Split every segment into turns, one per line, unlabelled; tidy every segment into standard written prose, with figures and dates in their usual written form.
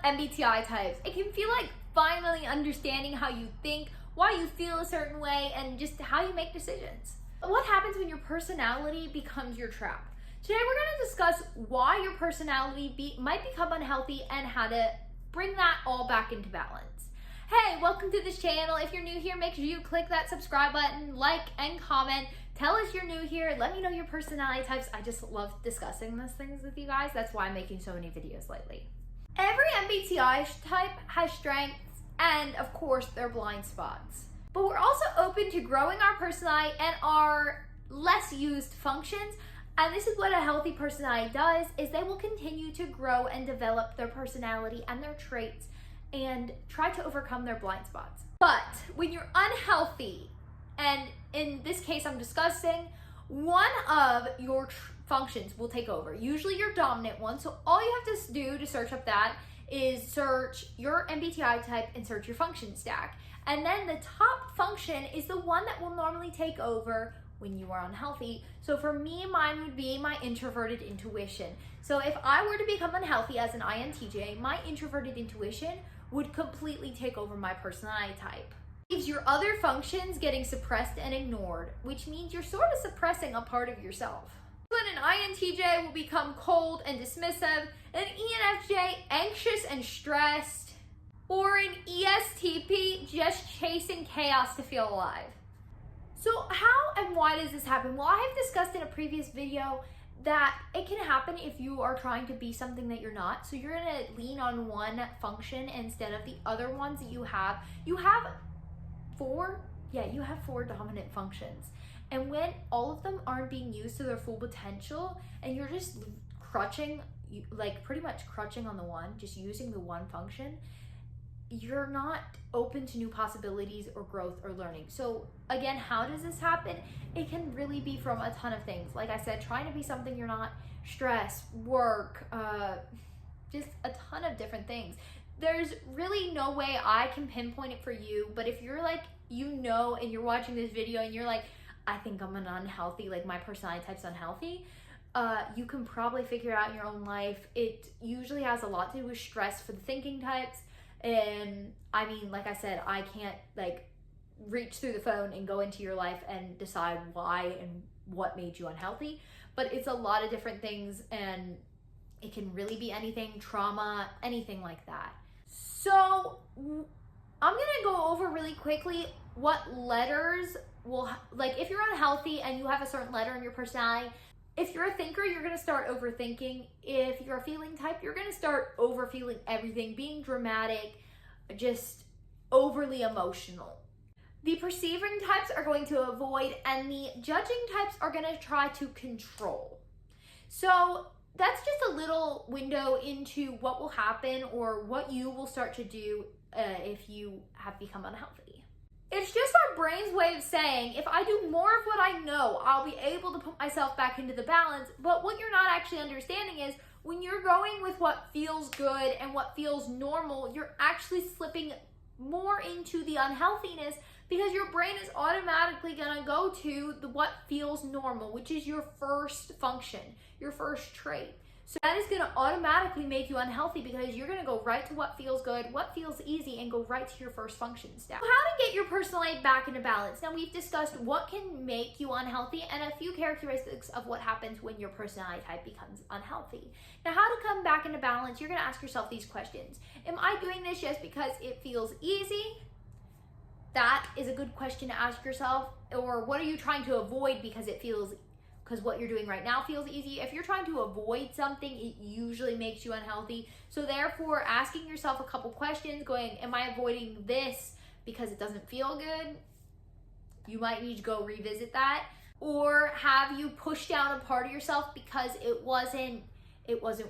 MBTI types. It can feel like finally understanding how you think, why you feel a certain way, and just how you make decisions. What happens when your personality becomes your trap? Today we're going to discuss why your personality might become unhealthy and how to bring that all back into balance. Hey, welcome to this channel. If you're new here, make sure you click that subscribe button, like, and comment. Tell us you're new here. Let me know your personality types. I just love discussing these things with you guys. That's why I'm making so many videos lately. Every MBTI type has strengths and, of course, their blind spots. But we're also open to growing our personality and our less used functions. And this is what a healthy personality does, is they will continue to grow and develop their personality and their traits and try to overcome their blind spots. But when you're unhealthy, and in this case I'm discussing, one of your functions will take over, usually your dominant one. So all you have to do to search up that is search your MBTI type and search your function stack. And then the top function is the one that will normally take over when you are unhealthy. So for me, mine would be my introverted intuition. So if I were to become unhealthy as an INTJ, my introverted intuition would completely take over my personality type. Leaves your other functions getting suppressed and ignored, which means you're sort of suppressing a part of yourself. When an INTJ will become cold and dismissive, an ENFJ anxious and stressed, or an ESTP just chasing chaos to feel alive. So how and why does this happen? Well, I have discussed in a previous video that it can happen if you are trying to be something that you're not. So you're gonna lean on one function instead of the other ones that you have. You have four dominant functions. And when all of them aren't being used to their full potential and you're just crutching, like pretty much crutching on the one, just using the one function, you're not open to new possibilities or growth or learning. So again, how does this happen? It can really be from a ton of things. Like I said, trying to be something you're not, stress, work, just a ton of different things. There's really no way I can pinpoint it for you, but if you're like, and you're watching this video and you're like, I think I'm an unhealthy, like my personality type's unhealthy, you can probably figure out in your own life. It usually has a lot to do with stress for the thinking types. And I mean, like I said, I can't like reach through the phone and go into your life and decide why and what made you unhealthy, but it's a lot of different things and it can really be anything, trauma, anything like that. So I'm gonna go over really quickly what letters will, like if you're unhealthy and you have a certain letter in your personality. If you're a thinker, you're going to start overthinking. If you're a feeling type, you're going to start overfeeling everything, being dramatic, just overly emotional. The perceiving types are going to avoid, and the judging types are going to try to control. So that's just a little window into what will happen or what you will start to do if you have become unhealthy. It's just our brain's way of saying, if I do more of what I know, I'll be able to put myself back into the balance. But what you're not actually understanding is when you're going with what feels good and what feels normal, you're actually slipping more into the unhealthiness because your brain is automatically gonna go to what feels normal, which is your first function, your first trait. So that is gonna automatically make you unhealthy because you're gonna go right to what feels good, what feels easy, and go right to your first function stack. How to get your personality back into balance. Now we've discussed what can make you unhealthy and a few characteristics of what happens when your personality type becomes unhealthy. Now how to come back into balance, you're gonna ask yourself these questions. Am I doing this just because it feels easy? That is a good question to ask yourself. Or what are you trying to avoid because what you're doing right now feels easy? If you're trying to avoid something, it usually makes you unhealthy. So therefore, asking yourself a couple questions, going, am I avoiding this because it doesn't feel good? You might need to go revisit that. Or have you pushed down a part of yourself because it wasn't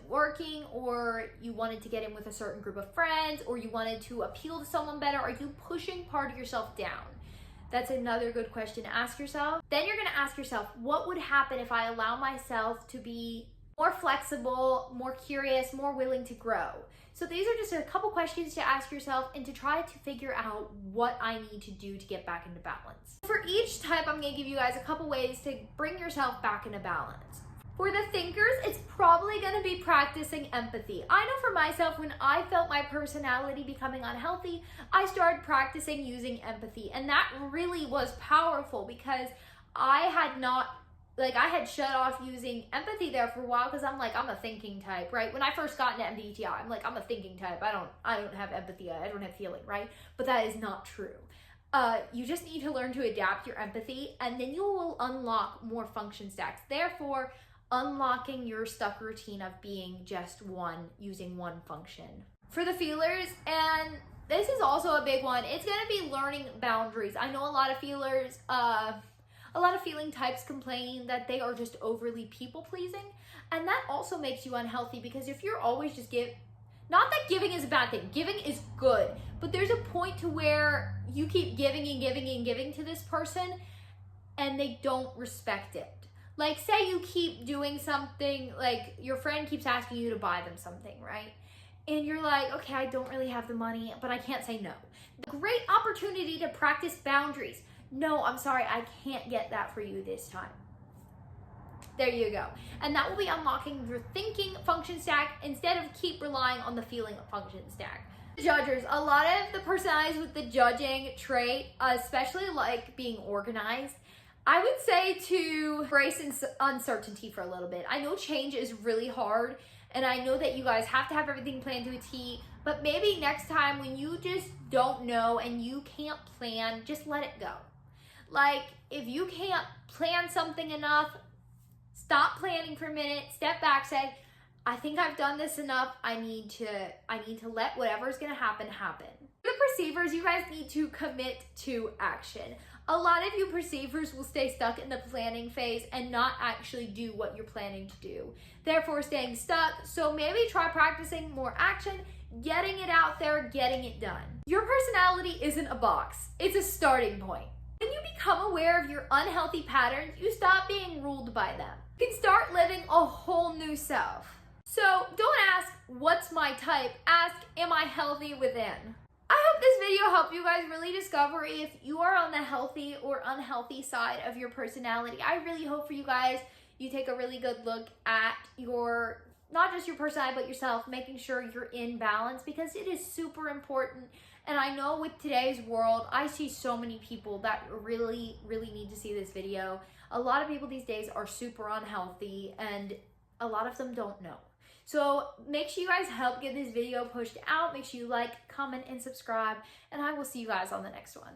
working, or you wanted to get in with a certain group of friends, or you wanted to appeal to someone better? Are you pushing part of yourself down? That's another good question to ask yourself. Then you're gonna ask yourself, what would happen if I allow myself to be more flexible, more curious, more willing to grow? So these are just a couple questions to ask yourself and to try to figure out what I need to do to get back into balance. For each type, I'm gonna give you guys a couple ways to bring yourself back into balance. For the thinkers, it's probably going to be practicing empathy. I know for myself, when I felt my personality becoming unhealthy, I started practicing using empathy. And that really was powerful because I had shut off using empathy there for a while because I'm a thinking type, right? When I first got into MBTI, I'm a thinking type. I don't have empathy. I don't have feeling, right? But that is not true. You just need to learn to adapt your empathy, and then you will unlock more function stacks. Therefore, unlocking your stuck routine of being just using one function. For the feelers, and this is also a big one, it's gonna be learning boundaries. I know a lot of feelers, a lot of feeling types complain that they are just overly people pleasing, and that also makes you unhealthy because if you're always just not that giving is a bad thing, giving is good, but there's a point to where you keep giving and giving and giving to this person and they don't respect it. Like, say you keep doing something, like your friend keeps asking you to buy them something, right? And you're like, okay, I don't really have the money, but I can't say no. Great opportunity to practice boundaries. No, I'm sorry, I can't get that for you this time. There you go. And that will be unlocking your thinking function stack instead of keep relying on the feeling function stack. Judgers, a lot of the personalities with the judging trait, especially like being organized, I would say to embrace uncertainty for a little bit. I know change is really hard, and I know that you guys have to have everything planned to a T, but maybe next time when you just don't know and you can't plan, just let it go. Like, if you can't plan something enough, stop planning for a minute, step back, say, I think I've done this enough. I need to let whatever's gonna happen. For the perceivers, you guys need to commit to action. A lot of you perceivers will stay stuck in the planning phase and not actually do what you're planning to do, therefore staying stuck. So maybe try practicing more action, getting it out there, getting it done. Your personality isn't a box, it's a starting point. When you become aware of your unhealthy patterns, you stop being ruled by them. You can start living a whole new self. So don't ask, what's my type? Ask, am I healthy within? I hope this video helped you guys really discover if you are on the healthy or unhealthy side of your personality. I really hope for you guys, you take a really good look at not just your personality, but yourself, making sure you're in balance because it is super important. And I know with today's world, I see so many people that really, really need to see this video. A lot of people these days are super unhealthy and a lot of them don't know. So make sure you guys help get this video pushed out. Make sure you like, comment, and subscribe. And I will see you guys on the next one.